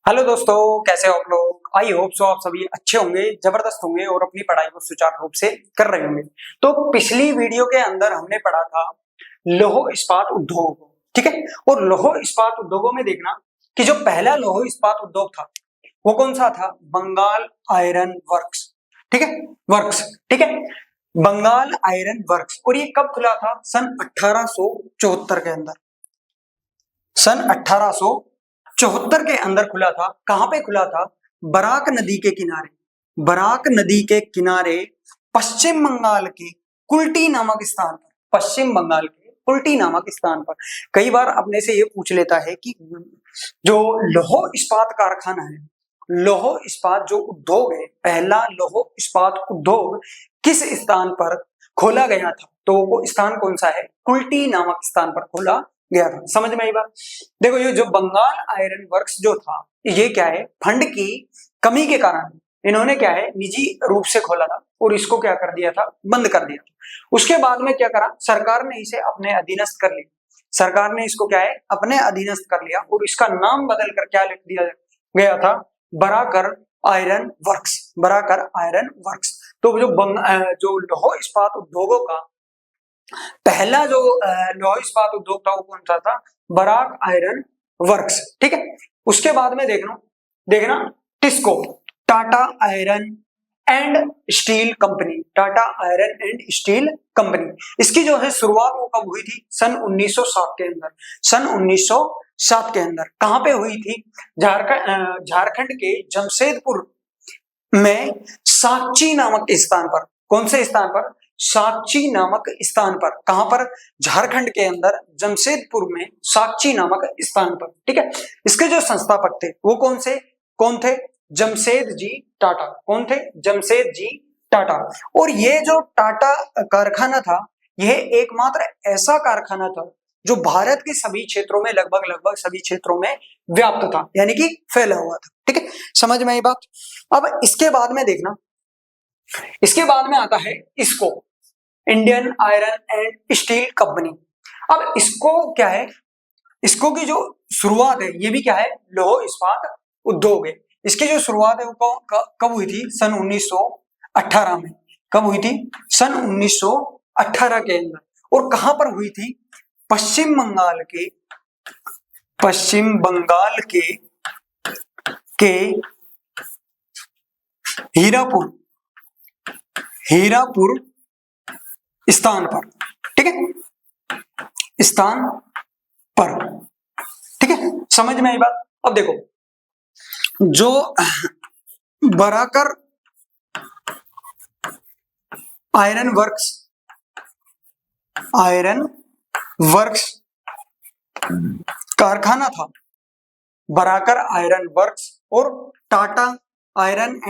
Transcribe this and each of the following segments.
Hello दोस्तों, कैसे हो आप लोग। आई होप सो आप सभी अच्छे होंगे, जबरदस्त होंगे और अपनी पढ़ाई को सुचारू रूप से कर रहे होंगे। तो पिछली वीडियो के अंदर हमने पढ़ा था लौह इस्पात उद्योग, ठीक है। और लौह इस्पात उद्योगों में देखना कि जो पहला लौह इस्पात उद्योग था वो कौन सा था, बंगाल आयरन वर्क्स, ठीक है। वर्क्स, ठीक है, बंगाल आयरन वर्क्स। और ये कब खुला था, सन 1874 के अंदर। सन 1874 के अंदर खुला था। कहां पे खुला था, बराक नदी के किनारे। बराक नदी के किनारे पश्चिम बंगाल के कुल्टी नामक स्थान पर। पश्चिम बंगाल के कुल्टी नामक स्थान पर। कई बार अपने से ये पूछ लेता है कि जो लौह इस्पात कारखाना है, लौह इस्पात जो उद्योग है, पहला लौह इस्पात उद्योग किस स्थान पर खोला गया था, तो वो स्थान कौन सा है, कुल्टी नामक स्थान पर खोला गया था। समझ में आई बात। देखो, ये जो बंगाल आयरन वर्क्स जो था, ये क्या है, फंड की कमी के कारण इन्होंने क्या है, निजी रूप से खोला था और इसको क्या कर दिया था, बंद कर दिया था। उसके बाद में क्या करा, सरकार ने इसे अपने अधीनस्थ कर लिया। सरकार ने इसको क्या है, अपने अधीनस्थ कर लिया और इसका नाम बदल कर क्या लिख दिया गया था, Barakar iron works. Barakar iron works. तो जो लौह इस्पात उद्योगों का पहला जो लौह इस्पात उद्योग था वो कौन सा था, बराक आयरन वर्क्स, ठीक है। उसके बाद में देखना देखना TISCO, Tata iron and steel company. Tata iron and steel company, इसकी जो है शुरुआत वो कब हुई थी, सन 1907 के अंदर। सन 1907 के अंदर कहां पे हुई थी, झारखंड के जमशेदपुर में सांची नामक स्थान पर। कौन से स्थान पर, सांची नामक स्थान पर। कहां पर, झारखंड के अंदर जमशेदपुर में सांची नामक स्थान पर, ठीक है। इसके जो संस्थापक थे वो कौन थे, जमशेद जी टाटा। कौन थे, जमशेद जी टाटा। और ये जो टाटा कारखाना था, यह एकमात्र ऐसा कारखाना था जो भारत के सभी क्षेत्रों में, लगभग सभी क्षेत्रों में व्याप्त था, यानी कि फैला हुआ था, ठीक है। समझ में आई बात। अब इसके बाद में देखना, इसके बाद में आता है इसको, Indian iron and steel company. अब इसको क्या है, इसको की जो शुरुआत है, ये भी क्या है, लौह इस्पात उद्योग है। इसकी जो शुरुआत है वो कब हुई थी, सन 1918 में। कब हुई थी, सन 1918 के अंदर। और कहां पर हुई थी, पश्चिम बंगाल के के हीरापुर स्थान पर, ठीक है, स्थान पर, ठीक है। समझ में आई बात। अब देखो, जो बराकर आयरन वर्क्स कारखाना था, बराकर आयरन वर्क्स और Tata iron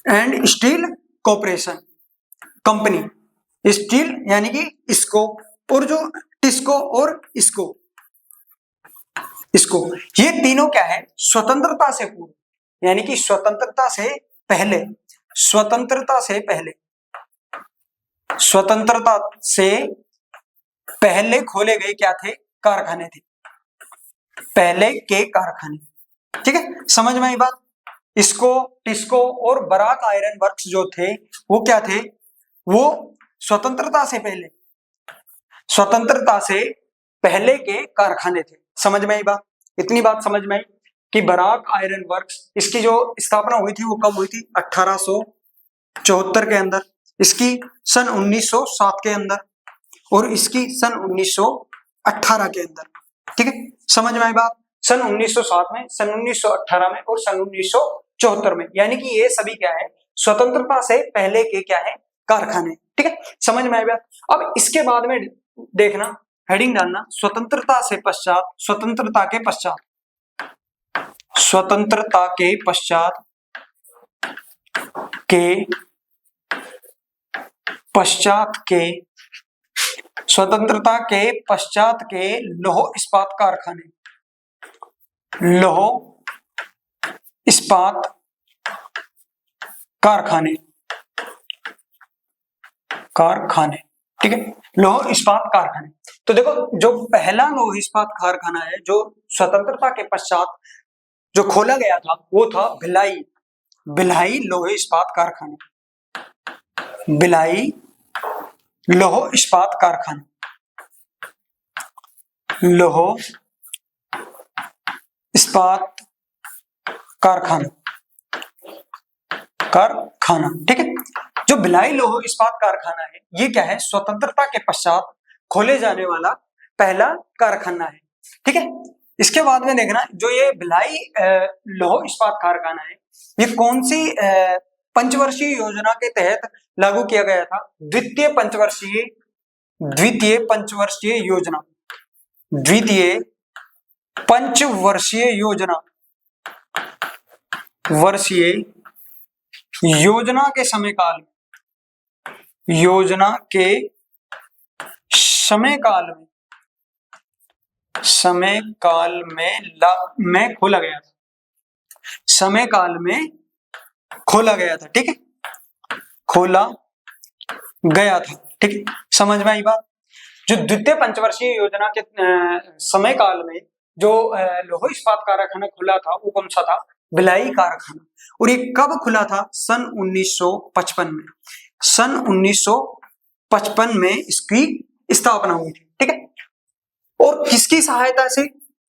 and steel corporation company, steel यानी कि इसको, और जो टिस्को और इसको ये तीनों क्या है, स्वतंत्रता से पूर्व, यानी कि स्वतंत्रता से पहले, स्वतंत्रता से पहले खोले गए क्या थे, कारखाने थे, पहले के कारखाने, ठीक है। समझ में आई बात। इसको, टिस्को और बराक आयरन वर्क्स जो थे वो क्या थे, वो स्वतंत्रता से पहले के कारखाने थे। समझ में आई बात। इतनी बात समझ में आई कि बराक आयरन वर्क्स, इसकी जो स्थापना हुई थी वो कब हुई थी, 1874 के अंदर। इसकी सन 1907 के अंदर और इसकी सन 1918 के अंदर, ठीक है। समझ में आई बात। सन 1907 में, सन 1918 में और सन 1974 में, यानी कि ये सभी क्या है, स्वतंत्रता से पहले के क्या है, कारखाने, ठीक है। समझ में आई बात। अब इसके बाद में देखना, हेडिंग डालना, स्वतंत्रता के पश्चात के लौह इस्पात कारखाने, ठीक है, लौह इस्पात कारखाने। तो देखो, जो पहला लौह इस्पात कारखाना है जो स्वतंत्रता के पश्चात जो खोला गया था वो था भिलाई लोहे इस्पात कारखाना, भिलाई लौह इस्पात कारखाना, लौह इस्पात कारखाना, ठीक है। जो भिलाई लौह इस्पात कारखाना है ये क्या है, स्वतंत्रता के पश्चात खोले जाने वाला पहला कारखाना है, ठीक है। इसके बाद में देखना जो ये भिलाई लौह इस्पात कारखाना है ये कौन सी पंचवर्षीय योजना के तहत लागू किया गया था, द्वितीय पंचवर्षीय योजना के समय काल में खोला गया था, समय काल में खोला गया था, ठीक है, खोला गया था, ठीक है। समझ में आई बात। जो द्वितीय पंचवर्षीय योजना के समय काल में जो लौह इस्पात कारखाना खुला था वो कौन सा था, भिलाई कारखाना। और ये कब खुला था, सन 1955 में, सन 1955 में इसकी स्थापना हुई थी, ठीक है। और किसकी सहायता से,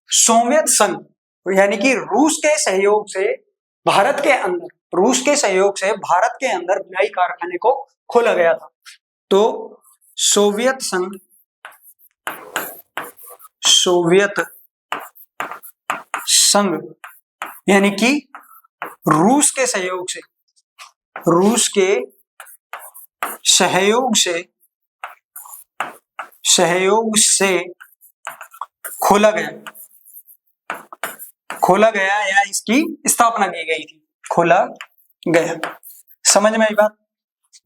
सोवियत संघ यानी कि रूस के सहयोग से भारत के अंदर भिलाई कारखाने को खोला गया था। तो सोवियत संघ यानी कि रूस के सहयोग से खोला गया या इसकी स्थापना की गई थी, खोला गया। समझ में आई बात।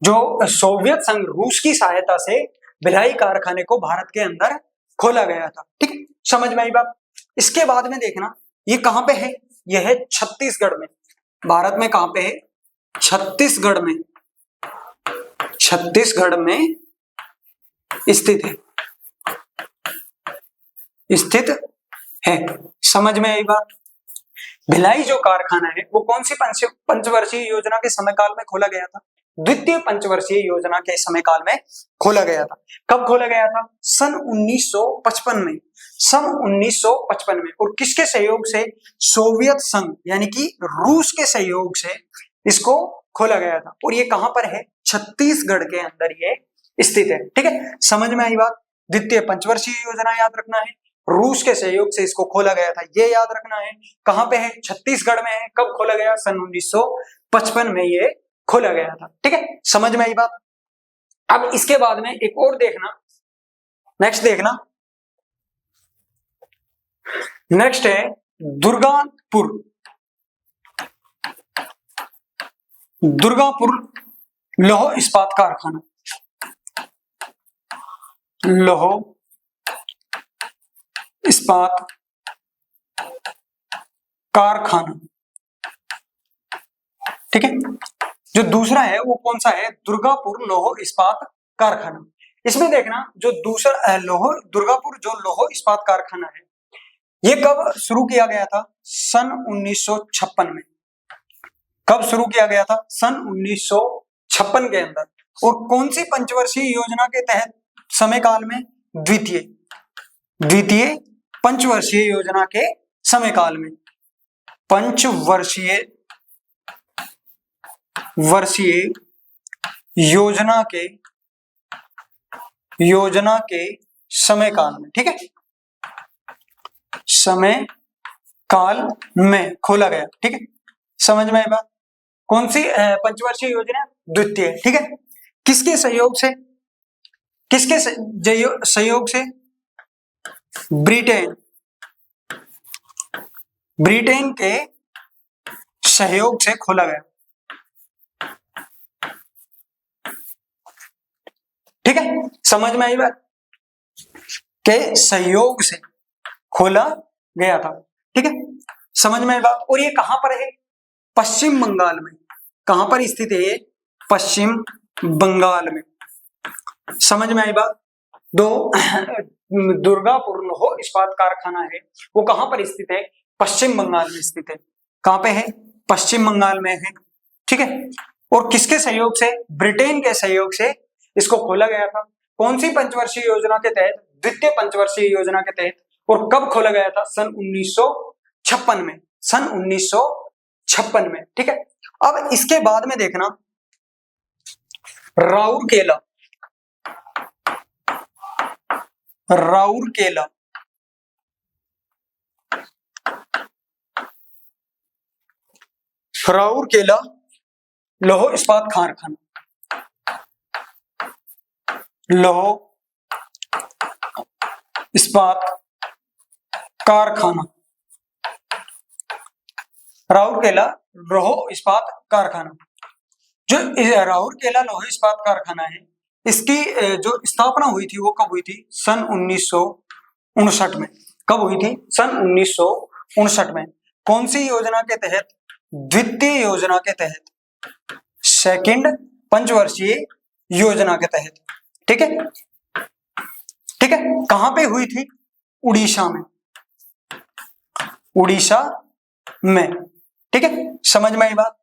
जो सोवियत संघ रूस की सहायता से भिलाई कारखाने को भारत के अंदर खोला गया था, ठीक है, समझ में आई बात। इसके बाद में देखना ये कहां पे है, यह है छत्तीसगढ़ में, भारत में कहां पे है, छत्तीसगढ़ में स्थित है, समझ में आई बात। भिलाई जो कारखाना है वो कौन सी पंचवर्षीय योजना के समय में खोला गया था, द्वितीय पंचवर्षीय योजना के समय काल में खोला गया था। कब खोला गया था, सन 1955 में, और किसके सहयोग से, सोवियत संघ यानी कि रूस के सहयोग से इसको खोला गया था। और ये कहां पर है, छत्तीसगढ़ के अंदर ये स्थित है, ठीक है, समझ में आई बात। द्वितीय पंचवर्षीय योजना याद रखना है, रूस के सहयोग से इसको खोला गया था ये याद रखना है। कहां पे है, छत्तीसगढ़ में है। कब खोला गया, सन 1955 में ये खोला गया था, ठीक है, समझ में आई बात। अब इसके बाद में एक और देखना, नेक्स्ट देखना, नेक्स्ट है दुर्गापुर लौह इस्पात कारखाना, लौह इस्पात कारखाना, ठीक है। जो दूसरा है वो कौन सा है, दुर्गापुर लौह इस्पात कारखाना। इसमें देखना जो दूसरा दुर्गापुर जो लौह इस्पात कारखाना है ये कब शुरू किया गया था, सन 1956 में। कब शुरू किया गया था, सन 1956 के अंदर। और कौन सी पंचवर्षीय योजना के तहत समय काल में, द्वितीय पंचवर्षीय योजना के समय काल में, पंचवर्षीय योजना के समय काल में, ठीक है, समय काल में खोला गया, ठीक है, समझ में आई बात। कौन सी पंचवर्षीय योजना, द्वितीय, ठीक है। किसके सहयोग से, सहयोग से, ब्रिटेन के सहयोग से खोला गया, ठीक है, समझ में आई बात, के सहयोग से खोला गया था, ठीक है, समझ में आई बात। और ये कहां पर है, पश्चिम बंगाल में। कहां पर स्थित है, पश्चिम बंगाल में, समझ में आई बात। दुर्गापुर लौह इस्पात कारखाना है वो कहां पर स्थित है, पश्चिम बंगाल में स्थित है, कहां पे है? पश्चिम बंगाल में है, ठीक है। और किसके सहयोग से? ब्रिटेन के सहयोग से इसको खोला गया था। कौन सी पंचवर्षीय योजना के तहत? द्वितीय पंचवर्षीय योजना के तहत। और कब खोला गया था? सन 1956 में, सन 1956 में, ठीक है। अब इसके बाद में देखना, राउरकेला, राउरकेला राउरकेला लौह इस्पात कारखाना, लौह इस्पात कारखाना, राउरकेला लौह इस्पात कारखाना। जो राउरकेला लौह इस्पात कारखाना है, इसकी जो स्थापना हुई थी वो कब हुई थी? सन 1959 में। कब हुई थी? सन 1959 में। कौन सी योजना के तहत? द्वितीय योजना के तहत, सेकंड पंचवर्षीय योजना के तहत, ठीक है, ठीक है। कहां पे हुई थी? उड़ीसा में, उड़ीसा में, ठीक है। समझ में आई बात?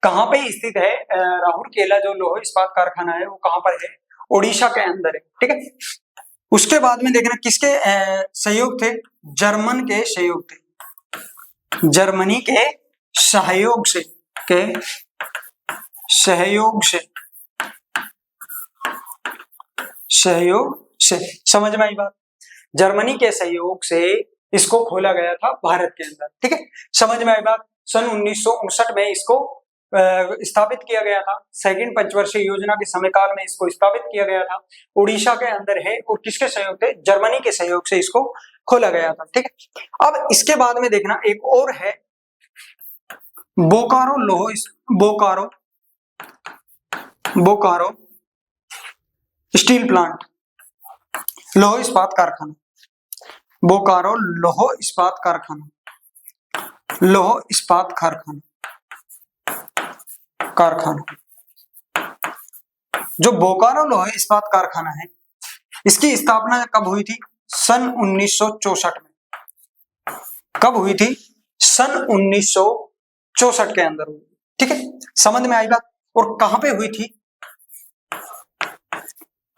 कहां पे स्थित है राउरकेला जो लौह इस्पात कारखाना है, वो कहां पर है? उड़ीसा के अंदर है, ठीक है। उसके बाद में देखना किसके सहयोग थे? जर्मन के सहयोग थे, जर्मनी के सहयोग से, के सहयोग से, सहयोग से। समझ में आई बात? जर्मनी के सहयोग से इसको खोला गया था भारत के अंदर, ठीक है। समझ में आई बात? सन 1959 में इसको स्थापित किया गया था। सेकंड पंचवर्षीय योजना के समय काल में इसको स्थापित किया गया था। उड़ीसा के अंदर है और किसके सहयोग से? जर्मनी के सहयोग से इसको खोला गया था, ठीक है। अब इसके बाद में देखना एक और है, बोकारो लौह, बोकारो, बोकारो स्टील प्लांट, लौह इस्पात कारखाना, बोकारो लौह इस्पात कारखाना, लौह इस्पात कारखाना, कारखाना। जो बोकारो लौह इस्पात कारखाना है, इसकी स्थापना कब हुई थी? सन 1964 में। कब हुई थी? सन 1964 के अंदर हुई, ठीक है। समझ में आई बात? और कहां पे हुई थी?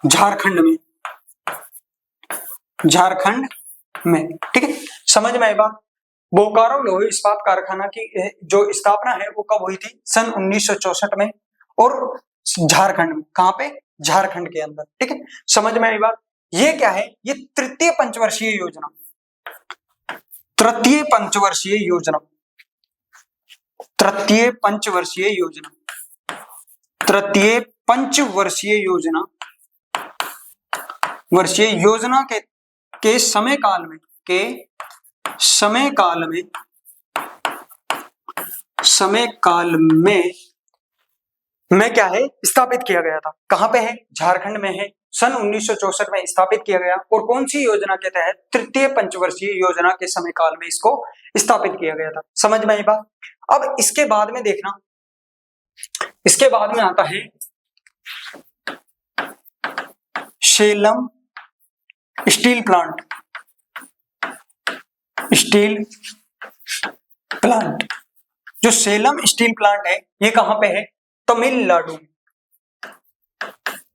झारखंड में, झारखंड में, ठीक है। समझ में आई बात? बोकारो लौह इस्पात कारखाना की जो स्थापना है वो कब हुई थी? सन 1964 में। और झारखंड में, कहां पे? झारखंड के अंदर, ठीक है। समझ में आई बात? ये क्या है? ये तृतीय पंचवर्षीय योजना, तृतीय पंचवर्षीय योजना, तृतीय पंचवर्षीय योजना, तृतीय पंचवर्षीय योजना, वर्षीय योजना के समय काल में, के समय काल में, समय काल में क्या है? स्थापित किया गया था। कहां पे है? झारखंड में है। सन 1964 में स्थापित किया गया। और कौन सी योजना के तहत? तृतीय पंचवर्षीय योजना के समय काल में इसको स्थापित किया गया था। समझ में आई बात? अब इसके बाद में देखना, इसके बाद में आता है Salem steel plant, steel plant. जो सेलम स्टील प्लांट है ये कहां पे है? तमिलनाडु में,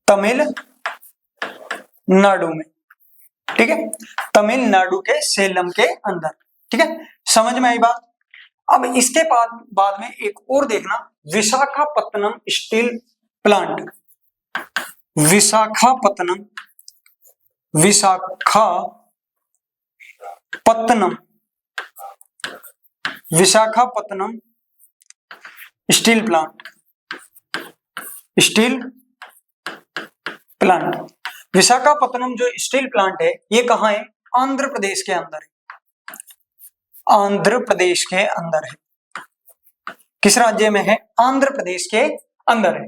तमिलनाडु में, ठीक है। तमिलनाडु के सेलम के अंदर, ठीक है। समझ में आई बात? अब इसके बाद में एक और देखना, Visakhapatnam steel plant, Visakhapatnam, Visakhapatnam, Visakhapatnam steel plant, steel plant. Visakhapatnam जो स्टील प्लांट है ये कहां है? आंध्र प्रदेश के अंदर है, आंध्र प्रदेश के अंदर है। किस राज्य में है? आंध्र प्रदेश के अंदर है।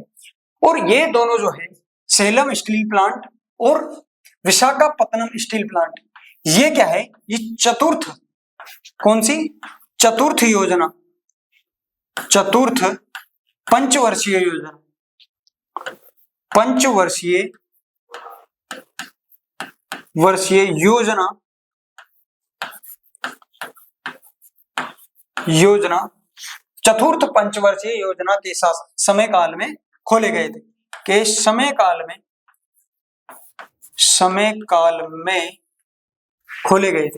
और ये दोनों जो है, सेलम स्टील प्लांट और विशाखापत्तनम स्टील प्लांट, ये क्या है? ये चतुर्थ, कौन सी? चतुर्थ योजना, चतुर्थ पंचवर्षीय योजना, पंचवर्षीय योजना चतुर्थ पंचवर्षीय योजना के समय काल में खोले गए थे, के समय काल में खोले गए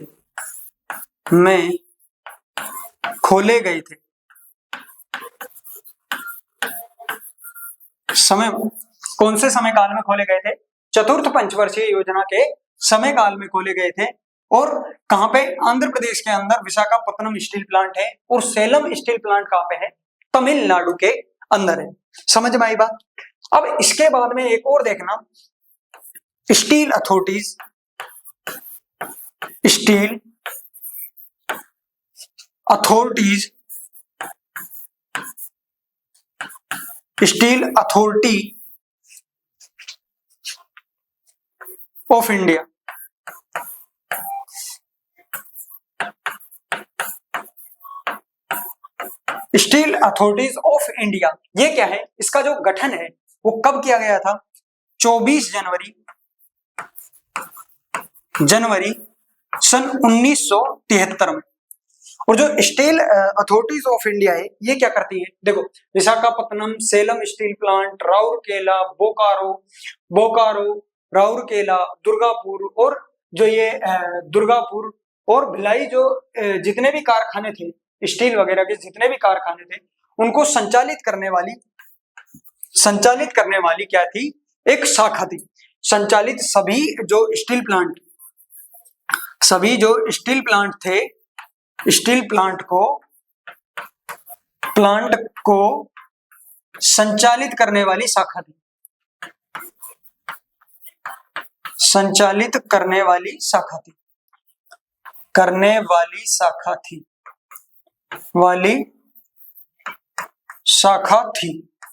थे, समय कौन से समय काल में खोले गए थे? चतुर्थ पंचवर्षीय योजना के समय काल में खोले गए थे। और कहां पे? आंध्र प्रदेश के अंदर विशाखापत्तनम स्टील प्लांट है, और सेलम स्टील प्लांट कहां पे है? तमिलनाडु के अंदर है। समझ में आई बात? अब इसके बाद में एक और देखना, steel authorities authority of India. Steel authorities of India, ये क्या है? इसका जो गठन है वो कब किया गया था? 24 जनवरी सन 1973 में। और जो स्टील अथॉरिटीज ऑफ इंडिया है ये क्या करती है? देखो, विशाखापत्तनम, सेलम स्टील प्लांट, राउरकेला, बोकारो, राउरकेला, दुर्गापुर, और जो ये दुर्गापुर और भिलाई, जो जितने भी कारखाने थे स्टील वगैरह के, जितने भी कारखाने थे, उनको संचालित करने वाली क्या थी? एक शाखा थी। संचालित सभी जो स्टील प्लांट थे, स्टील प्लांट को संचालित करने वाली शाखा थी।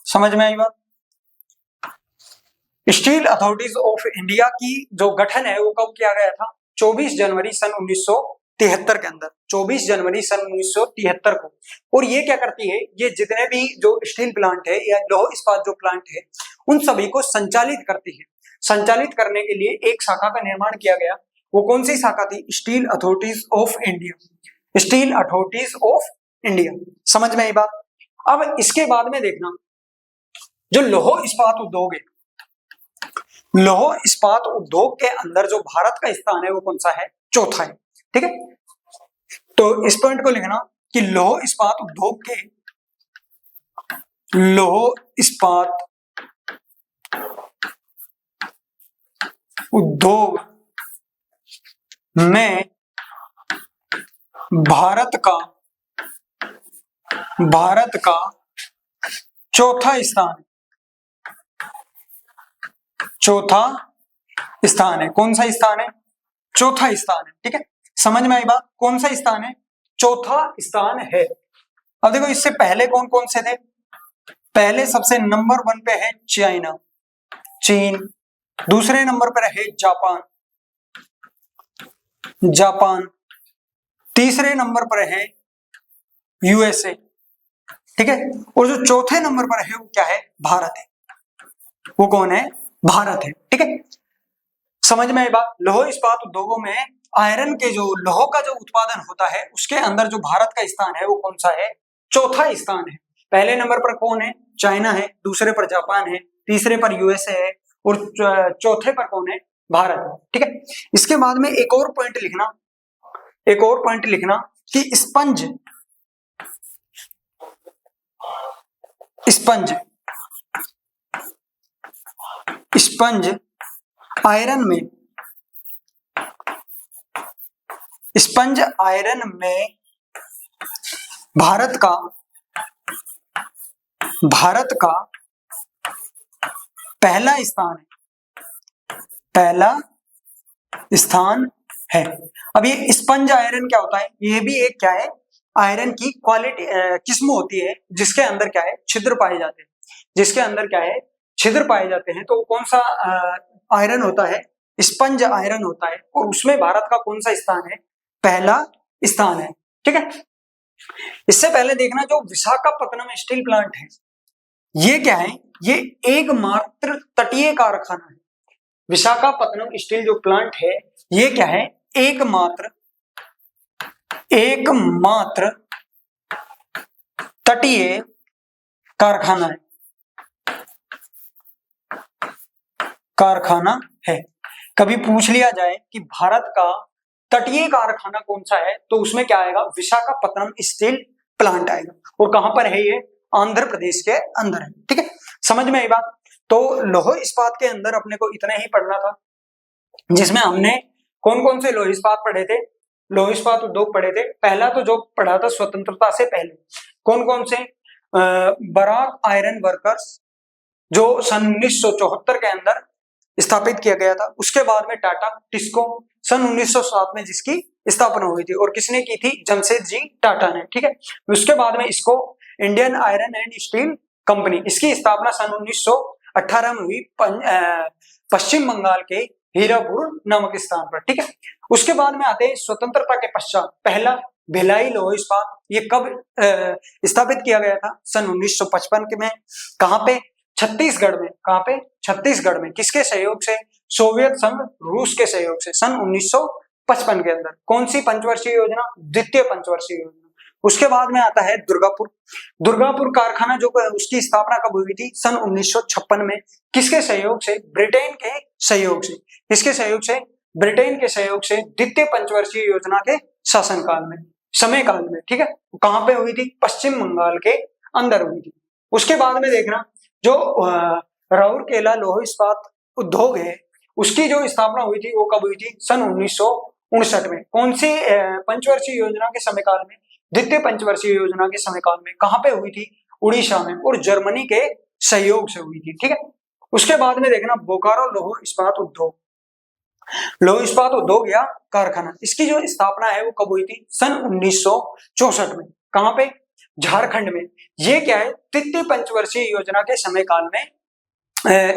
समझ में आई बात? स्टील अथॉरिटीज ऑफ इंडिया की जो गठन है वो कब किया गया था? 24 जनवरी सन 1973 के अंदर, 24 जनवरी सन 1973 को। और ये क्या करती है? ये जितने भी जो स्टील प्लांट है या लौह इस्पात जो प्लांट है उन सभी को संचालित करती है। संचालित करने के लिए एक शाखा का निर्माण किया गया। वो कौन सी शाखा थी? Steel authorities of India. समझ में आई बात? अब इसके बाद में देखना, जो लौह इस्पात उद्योग है, लौह इस्पात उद्योग के अंदर जो भारत का स्थान है वो कौन सा है? चौथा है। ठीक है, तो इस पॉइंट को लिखना कि लौह इस्पात उद्योग में भारत का चौथा स्थान है। कौन सा स्थान है? चौथा स्थान है। ठीक है, समझ में आई बात? कौन सा स्थान है? चौथा स्थान है। अब देखो, इससे पहले कौन कौन से थे? पहले सबसे नंबर 1 पे है चीन, दूसरे नंबर पर है जापान, तीसरे नंबर पर है यूएसए। ठीक है, और जो चौथे नंबर पर है वो क्या है? भारत है। वो कौन है? भारत है। ठीक है, समझ में आई बात? लौह इस्पात उद्योगों में आयरन के जो लौह का जो उत्पादन होता है उसके अंदर जो भारत का स्थान है वो कौन सा है? चौथा स्थान है। पहले नंबर पर कौन है? चाइना है, दूसरे पर जापान है, तीसरे पर यूएसए है, और चौथे पर कौन है? भारत है। ठीक है, इसके बाद में एक और पॉइंट लिखना कि स्पंज आयरन में भारत का पहला स्थान है। अब ये स्पंज आयरन क्या होता है? ये भी एक क्या है? आयरन की क्वालिटी किस्म होती है जिसके अंदर क्या है? छिद्र पाए जाते हैं। तो कौन सा आयरन होता है? स्पंज आयरन होता है, और उसमें भारत का कौन सा स्थान है? पहला स्थान है। ठीक है, इससे पहले देखना, जो विशाखापत्तनम स्टील प्लांट है ये क्या है? ये एकमात्र तटीय कारखाना है। विशाखापत्तनम स्टील जो प्लांट है ये क्या है? एकमात्र तटीय कारखाना है। कभी पूछ लिया जाए कि भारत का तटीय कारखाना कौन सा है, तो उसमें क्या आएगा, विशाखापत्तनम स्टील प्लांट आएगा। और कहां पर है ये, आंध्र प्रदेश के अंदर है। ठीक है, समझ में आई बात। तो लौह इस्पात के अंदर अपने को इतना ही पढ़ना था, जिसमें हमने कौन कौन से लौह इस्पात पढ़े थे, लौह इस्पात उद्योग पढ़े थे। पहला तो जो पढ़ा था स्वतंत्रता से पहले, कौन कौन से, बराक आयरन वर्कर्स जो सन 1974 के अंदर स्थापित किया गया था। उसके बाद में टाटा टिस्को सन 1907 में जिसकी स्थापना हुई थी, और किसने की थी, जमशेदजी टाटा ने। ठीक है, उसके बाद में इसको Indian iron and steel company, इसकी स्थापना सन 1918 में हुई पश्चिम बंगाल के हीरापुर नामक स्थान पर। ठीक है, उसके बाद में आते हैं स्वतंत्रता के पश्चात पहला भिलाई लौह इस्पात, ये कब स्थापित किया गया था, सन 1955 में। कहां पे, छत्तीसगढ़ में। कहां पे, छत्तीसगढ़ में। किसके सहयोग से, सोवियत संघ रूस के सहयोग से, सन 1955 के अंदर। कौन सी पंचवर्षीय योजना, द्वितीय पंचवर्षीय योजना। उसके बाद में आता है दुर्गापुर कारखाना, जो उसकी स्थापना कब हुई थी, सन 1956 में। किसके सहयोग से, ब्रिटेन के सहयोग से। किसके सहयोग से, ब्रिटेन के सहयोग से, द्वितीय पंचवर्षीय योजना के शासनकाल में, समय काल में। ठीक है, कहां पे हुई थी, पश्चिम बंगाल के अंदर हुई थी। उसके बाद में देखना, जो राउरकेला लौह इस्पात उद्योग है, उसकी जो स्थापना हुई थी वो कब हुई थी, सन 1959 में। कौन सी पंचवर्षीय योजना के समय काल में, द्वितीय पंचवर्षीय योजना के समय काल में। कहां पे हुई थी, उड़ीसा में, और जर्मनी के सहयोग से हुई थी। ठीक है, उसके बाद में देखना, बोकारो लौह इस्पात उद्योग या कारखाना, इसकी जो स्थापना है वो कब हुई थी, सन 1964 में। कहां पे, झारखंड में। ये क्या है, तृतीय पंचवर्षीय योजना के समय काल में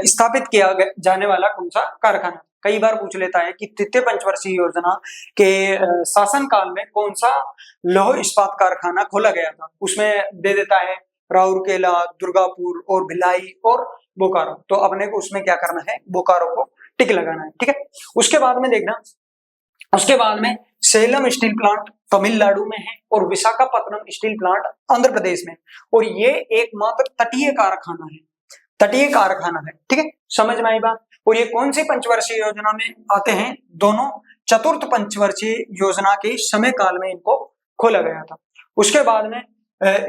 स्थापित किया जाने वाला कौन सा कारखाना। कई बार पूछ लेता है कि तृतीय पंचवर्षीय योजना के शासन काल में कौन सा लौह इस्पात कारखाना खोला गया था। उसमें दे देता है राउरकेला, दुर्गापुर और भिलाई और बोकारो। तो अपने को उसमें क्या करना है, बोकारो को टिक लगाना है। ठीक है, उसके बाद में देखना, उसके बाद में सेलम स्टील प्लांट तमिलनाडु में है, और विशाखापत्तनम स्टील प्लांट आंध्र प्रदेश में। और ये एकमात्र तटीय कारखाना है। ठीक है, समझ में आई बात। और ये कौन सी पंचवर्षीय योजना में आते हैं, दोनों चतुर्थ पंचवर्षीय योजना के समय काल में इनको खोला गया था। उसके बाद में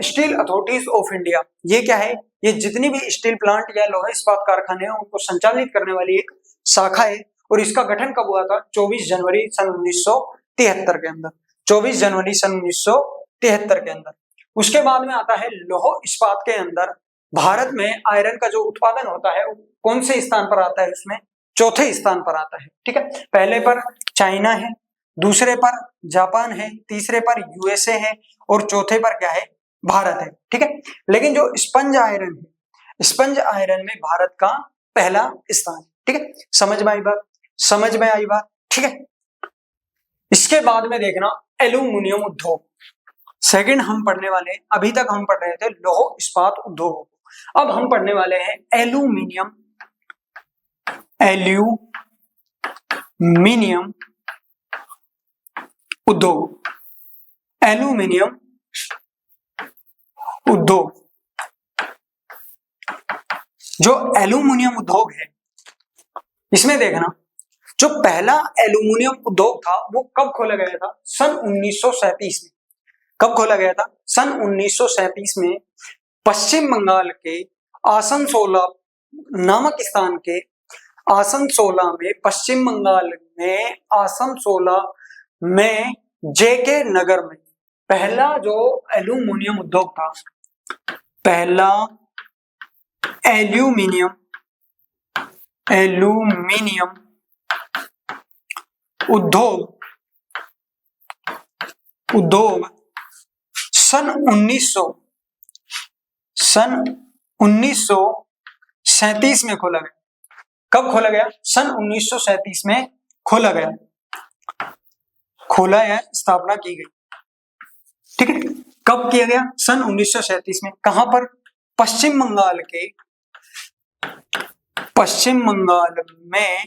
स्टील अथॉरिटीज ऑफ इंडिया, ये क्या है, ये जितनी भी स्टील प्लांट या लौह इस्पात कारखाने हैं उनको संचालित करने वाली एक शाखा है। और इसका गठन कब हुआ था, 24 जनवरी सन 1973 के अंदर। 24 जनवरी सन 1973 के अंदर। उसके बाद में आता है लौह इस्पात के अंदर भारत में आयरन का जो उत्पादन होता है वो कौन से स्थान पर आता है, उसमें चौथे स्थान पर आता है। ठीक है, पहले पर चाइना है, दूसरे पर जापान है, तीसरे पर यूएसए है, और चौथे पर क्या है, भारत है। ठीक है, लेकिन जो स्पंज आयरन है, स्पंज आयरन में भारत का पहला स्थान। ठीक है, समझ में आई बात। ठीक है, इसके बाद में देखना एल्यूमिनियम उद्योग। सेकंड हम पढ़ने वाले, अभी तक हम पढ़ रहे थे लौह इस्पात उद्योग, अब हम पढ़ने वाले हैं एल्यूमिनियम उद्योग। एल्यूमिनियम उद्योग, जो एल्यूमिनियम उद्योग है, इसमें देखना, जो पहला एल्यूमिनियम उद्योग था वो कब खोला गया था, सन 1937 में। कब खोला गया था, सन 1937 में पश्चिम बंगाल के आसनसोला नामक स्थान के आसनसोला में, पश्चिम बंगाल में आसनसोला में जेके नगर में पहला जो एल्यूमिनियम उद्योग था, पहला एल्यूमिनियम उद्योग सन 1937 में खोला गया। कब खोला गया, सन 1937 में खोला गया, खोला या स्थापना की गई। ठीक है, कब किया गया, सन 1937 में। कहां पर, पश्चिम बंगाल में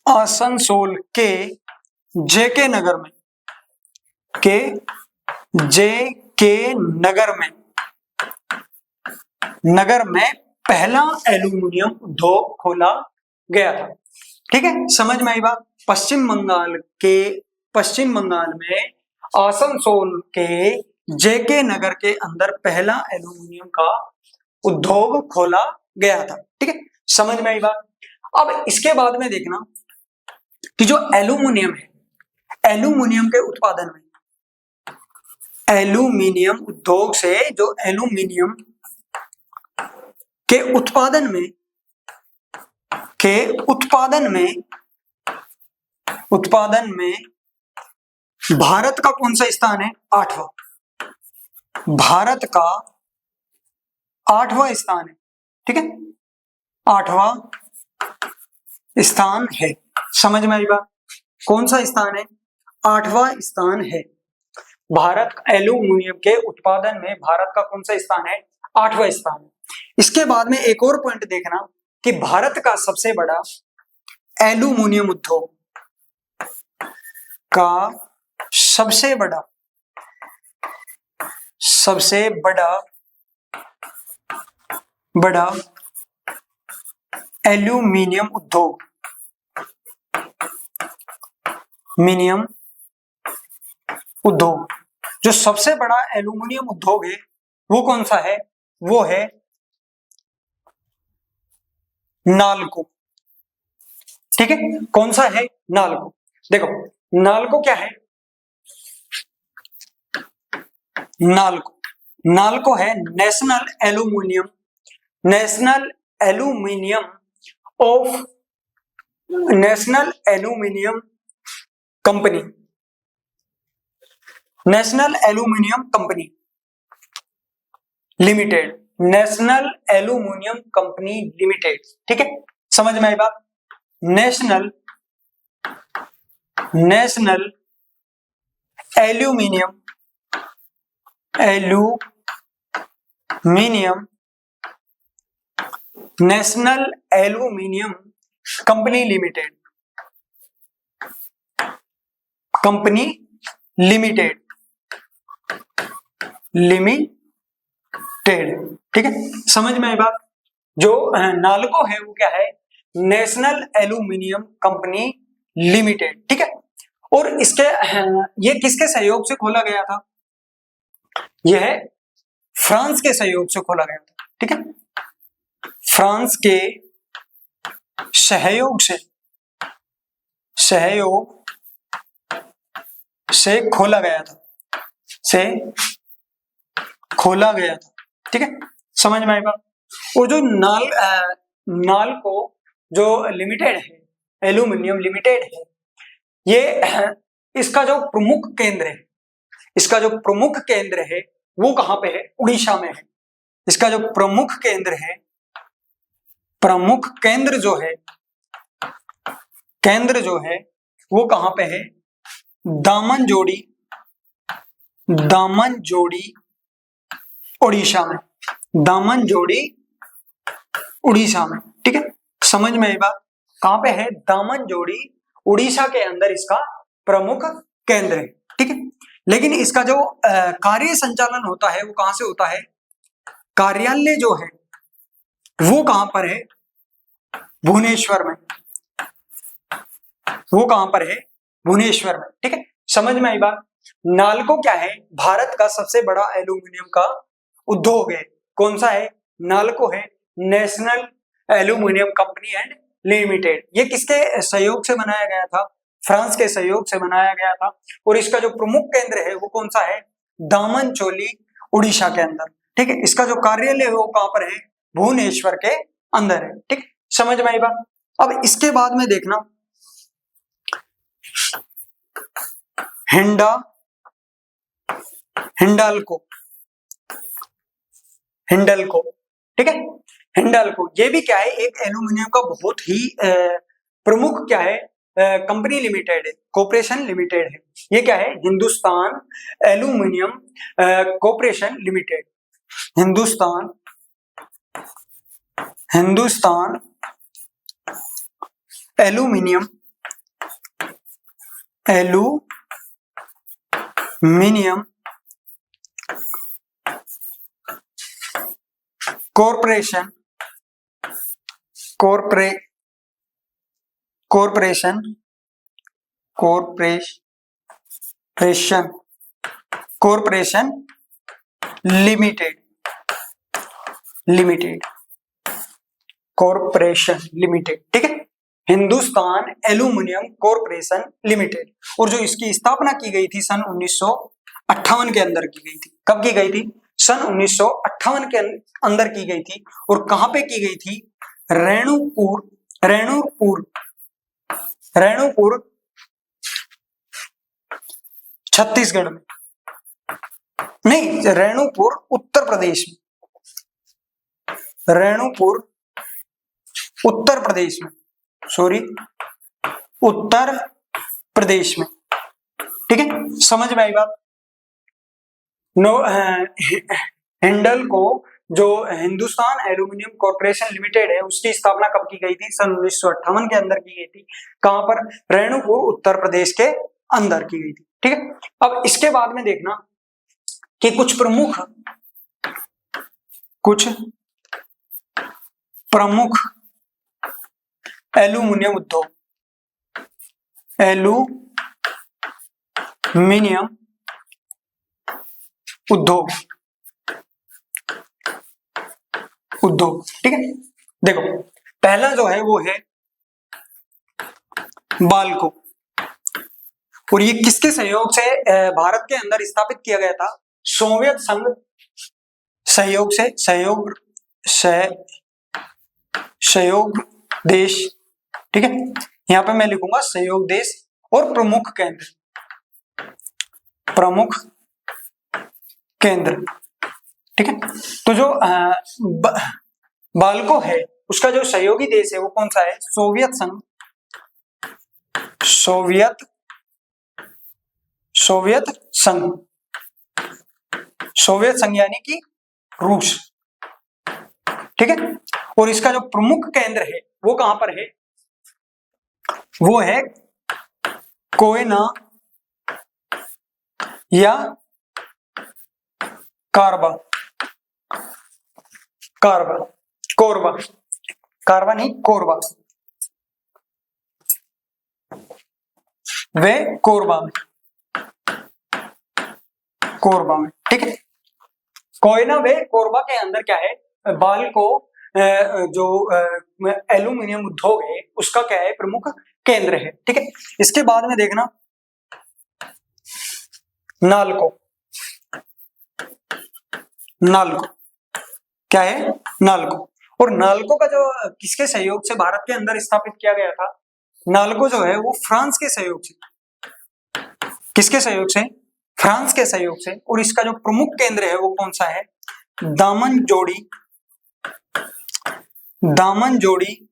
आसनसोल के जेके नगर में, के जेके नगर में पहला एल्यूमिनियम उद्योग खोला गया था। ठीक है, समझ में आई बात। पश्चिम बंगाल में आसनसोल के जेके नगर के अंदर पहला एल्यूमिनियम का उद्योग खोला गया था। ठीक है, समझ में आई बात। अब इसके बाद में देखना कि जो एल्यूमिनियम है, एल्यूमिनियम के उत्पादन में, एल्यूमिनियम उद्योग से जो एल्यूमिनियम के उत्पादन में भारत का कौन सा स्थान है? 8वां। भारत का 8वां स्थान है। ठीक है, 8वां स्थान है। समझ में आई बात। कौन सा स्थान है? 8वां स्थान है। भारत एल्यूमिनियम के उत्पादन में भारत का कौन सा स्थान है? 8वां स्थान है। इसके बाद में एक और पॉइंट देखना कि भारत का सबसे बड़ा एल्यूमिनियम उद्योग का सबसे बड़ा एल्यूमिनियम उद्योग जो सबसे बड़ा एल्यूमिनियम उद्योग है वो कौन सा है? वो है नालको। ठीक है, कौन सा है? नालको। देखो नालको क्या है? नालको है national aluminium company, national aluminium company limited, national aluminium company limited. ठीक है, समझ में आई बात। National aluminium national aluminium company limited, ठीक है, समझ में आई बात। जो नालको है वो क्या है? National aluminium company limited. ठीक है, और इसके ये किसके सहयोग से खोला गया था? यह फ्रांस के सहयोग से खोला गया था। ठीक है, फ्रांस के सहयोग से खोला गया था, ठीक है, समझ में आएगा। वो जो नालको जो लिमिटेड है, एल्यूमिनियम लिमिटेड है, ये इसका जो प्रमुख केंद्र है वो कहां पे है? उड़ीसा में है। इसका जो प्रमुख केंद्र जो है वो कहां पे है? दामनजोड़ी उड़ीसा में, उड़ीसा में। ठीक है, समझ में आई बात। कहां पे है? दामनजोड़ी उड़ीसा के अंदर इसका प्रमुख केंद्र है। ठीक है, लेकिन इसका जो कार्य संचालन होता है वो कहां से होता है? कार्यालय जो है वो कहां पर है? भुवनेश्वर में। वो कहां पर है? भुवनेश्वर में। ठीक है, समझ में आई बात। नालको क्या है? भारत का सबसे बड़ा एल्यूमिनियम का उद्योग है। कौन सा है? नालको है, national aluminium company and limited. ये किसके सहयोग से बनाया गया था? फ्रांस के सहयोग से बनाया गया था। और इसका जो प्रमुख केंद्र है वो कौन सा है? दामनचोली उड़ीसा के अंदर। ठीक है, इसका जो कार्यालय है वो कहां पर है? भुवनेश्वर के अंदर है। ठीक, समझ में आई बात। अब इसके बाद में देखना हिंडाल्को। ठीक है, हिंडाल्को ये भी क्या है? एक एल्यूमिनियम का बहुत ही प्रमुख क्या है? कंपनी लिमिटेड है, कॉर्पोरेशन लिमिटेड है। ये क्या है? Hindustan aluminium corporation limited. Hindustan aluminium aluminium corporation limited, ठीक है, हिंदुस्तान एल्यूमिनियम कॉरपोरेशन लिमिटेड। और जो इसकी स्थापना की गई थी सन 1958 के अंदर की गई थी। कब की गई थी? सन 1958 के अंदर की गई थी। और कहां पे की गई थी? रेणुपुर छत्तीसगढ़ में, नहीं, रेणुपुर उत्तर प्रदेश में, रेणुपुर उत्तर प्रदेश में, सॉरी, उत्तर प्रदेश में, ठीक है, समझ में आई बात? हिंडल्को जो हिंदुस्तान एल्यूमिनियम कॉरपोरेशन लिमिटेड है, उसकी स्थापना कब की गई थी? सन 1958 के अंदर की गई थी। कहां पर? रेणुपुर उत्तर प्रदेश के अंदर की गई थी, ठीक है। अब इसके बाद में देखना कि कुछ प्रमुख एल्यूमिनियम उद्योग, ठीक है। देखो, पहला जो है वो है बाल्को। और ये किसके सहयोग से भारत के अंदर स्थापित किया गया था? सोवियत संघ सहयोग से, सहयोग देश, ठीक है, यहां पे मैं लिखूंगा सहयोग देश। और प्रमुख केंद्र, ठीक है। तो जो बाल्को है उसका जो सहयोगी देश है वो कौन सा है? सोवियत संघ यानी कि रूस, ठीक है। और इसका जो प्रमुख केंद्र है वो कहां पर है? वो है कोयना या कोरबा में, ठीक है। कोयना वे कोरबा के अंदर क्या है? बाल्को जो एल्यूमिनियम उद्योग है उसका क्या है? प्रमुख केंद्र है, ठीक है। इसके बाद में देखना नालको क्या है? नालको। और नालको का जो किसके सहयोग से भारत के अंदर स्थापित किया गया था? नालको जो है वो फ्रांस के सहयोग से, किसके सहयोग से? फ्रांस के सहयोग से। और इसका जो प्रमुख केंद्र है वो कौन सा है? दामनजोड़ी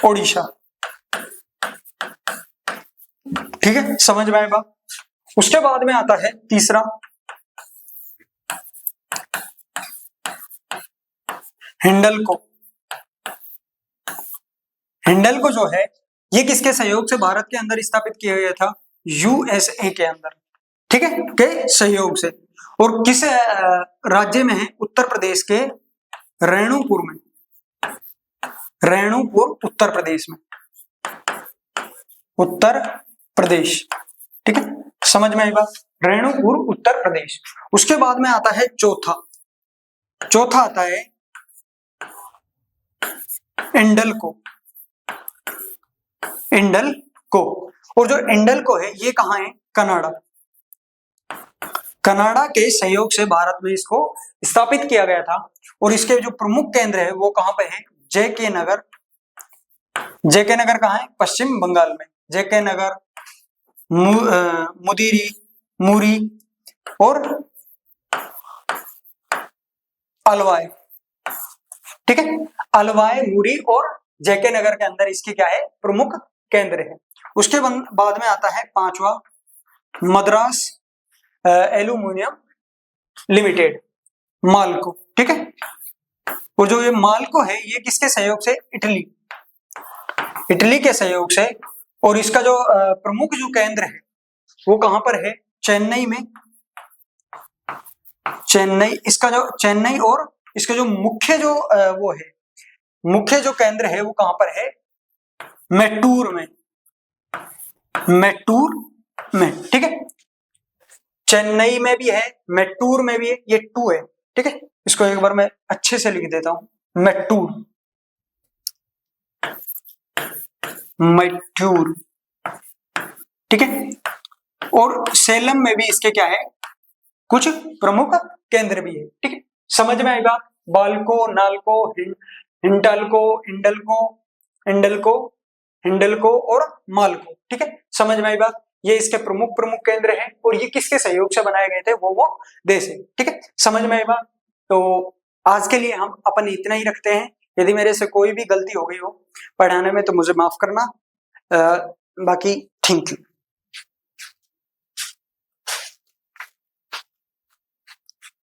ओडिशा, ठीक है, समझ में आएगा। उसके बाद में आता है तीसरा हिंडल्को जो है ये किसके सहयोग से भारत के अंदर स्थापित किया गया था? यूएसए के अंदर, ठीक है, के सहयोग से। और किस राज्य में है? उत्तर प्रदेश के रेणुपुर उत्तर प्रदेश में, उत्तर प्रदेश, ठीक है, समझ में आई बात? रेणुपुर उत्तर प्रदेश। उसके बाद में आता है चौथा आता है इंडल्को। और जो इंडल्को है ये कहां है? कनाडा के सहयोग से भारत में इसको स्थापित किया गया था। और इसके जो प्रमुख केंद्र है वो कहां पे है? जेके नगर कहां है? पश्चिम बंगाल में। जेके नगर, मुरी और अलवाय, ठीक है, अलवाय, मुरी और जेके नगर के अंदर इसके क्या है? प्रमुख केंद्र है। उसके बाद में आता है पांचवा मद्रास एल्यूमिनियम लिमिटेड, माल्को, ठीक है। और जो ये माल्को है ये किसके सहयोग से? इटली के सहयोग से। और इसका जो प्रमुख जो केंद्र है वो कहां पर है? चेन्नई में। चेन्नई, इसका जो चेन्नई और इसका जो मुख्य जो वो है, मुख्य जो केंद्र है वो कहां पर है? मैटूर में। मैटूर में, ठीक है। चेन्नई में भी है, मैटूर में भी है, ये टू है, ठीक है। इसको एक बार मैं अच्छे से लिख देता हूं, मैटूर, मैटूर, ठीक है। और सेलम में भी इसके क्या है, कुछ प्रमुख केंद्र भी है, ठीक है। समझ में आएगा? बाल्को, नाल्को, हिंडाल्को, इंडल्को, इंडल्को, हिंडल्को और माल्को, ठीक है। समझ में आई बात? ये इसके प्रमुख प्रमुख केंद्र हैं और ये किसके सहयोग से बनाए गए थे? वो देश है, ठीक है। समझ में आई बात? तो आज के लिए हम अपन इतना ही रखते हैं। यदि मेरे से कोई भी गलती हो गई हो पढ़ाने में तो मुझे माफ करना। बाकी थैंक यू।